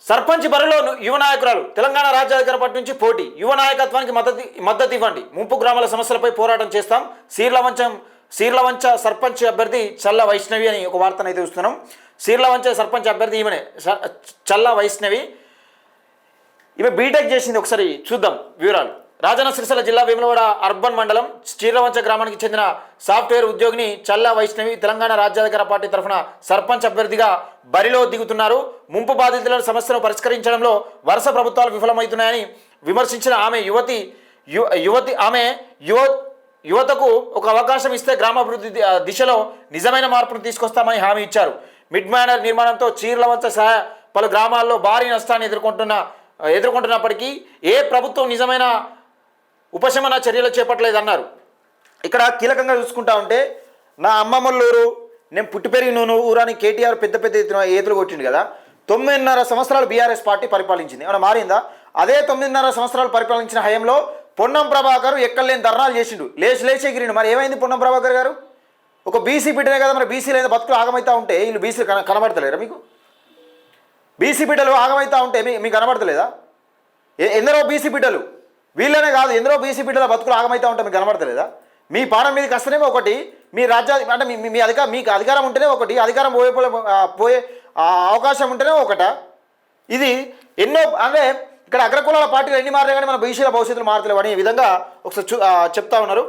సర్పంచ్ బరిలో యువ నాయకురాలు తెలంగాణ రాజ్యాధికార పార్టీ నుంచి పోటీ. యువ నాయకత్వానికి మద్దతు ఇవ్వండి. ముంపు గ్రామాల సమస్యలపై పోరాటం చేస్తాం. సీర్లవంచ సర్పంచ్ అభ్యర్థి చల్ల వైష్ణవి అని ఒక వార్తను అయితే చూస్తున్నాం. సీర్లవంచ సర్పంచ్ అభ్యర్థి ఈమెనే చల్ల వైష్ణవి. ఈమె బీటెక్ చేసింది. ఒకసారి చూద్దాం వివరాలు. రాజన్న సిరిసిల్ల జిల్లా వేములవాడ అర్బన్ మండలం చీర్లవంచ గ్రామానికి చెందిన సాఫ్ట్వేర్ ఉద్యోగిని చల్లా వైష్ణవి తెలంగాణ రాజ్యాధికార పార్టీ తరఫున సర్పంచ్ అభ్యర్థిగా బరిలో దిగుతున్నారు. ముంపు బాధితుల సమస్యను పరిష్కరించడంలో వరుస ప్రభుత్వాలు విఫలమవుతున్నాయని విమర్శించిన ఆమె యువతకు ఒక అవకాశం ఇస్తే గ్రామాభివృద్ధి దిశలో నిజమైన మార్పును తీసుకొస్తామని హామీ ఇచ్చారు. మిడ్ మ్యానర్ నిర్మాణంతో చీర్లవంచ సహా పలు గ్రామాల్లో భారీ నష్టాన్ని ఎదుర్కొంటున్నప్పటికీ ఏ ప్రభుత్వం నిజమైన ఉపశమన చర్యలు చేపట్టలేదన్నారు. ఇక్కడ కీలకంగా చూసుకుంటా ఉంటే నా అమ్మమ్మల్లూరు, నేను పుట్టి పెరిగిన ఊరాని కేటీఆర్ పెద్ద ఎత్తున ఏతులు కొట్టిండు కదా. 9.5 సంవత్సరాలు బీఆర్ఎస్ పార్టీ పరిపాలించింది. ఏమైనా మారిందా? అదే 9.5 సంవత్సరాలు పరిపాలించిన హయంలో పొన్నం ప్రభాకర్ ఎక్కడలేని ధర్నాలు చేసిండు, లేచి ఎగిరిండు. మరి ఏమైంది పొన్నం ప్రభాకర్ గారు? ఒక బీసీ బిడ్డనే కదా. మరి బీసీలు ఏదో బతుకులు ఆగమవుతా ఉంటే వీళ్ళు బీసీలు కనబడతలేరా మీకు? బీసీ బిడ్డలు ఆగమవుతా ఉంటే మీకు కనబడతలేదా? ఎందరో బీసీ బిడ్డలు, వీళ్ళనే కాదు ఎందరో బీసీ బిడ్డల బతుకులు ఆగమవుతా ఉంటే మీకు కనబడతలేదా? మీ పానం మీదకి వస్తేనేమో ఒకటి, మీ అంటే మీకు అధికారం ఉంటేనే ఒకటి, అధికారం పోయే అవకాశం ఉంటేనే ఒకట. ఇది ఎన్నో అంటే ఇక్కడ అగ్రకులాల పార్టీలు ఎన్ని మారే కానీ మన బీసీల భవిష్యత్తులు మారతలేవు అనే విధంగా ఒకసారి చెప్తా ఉన్నారు.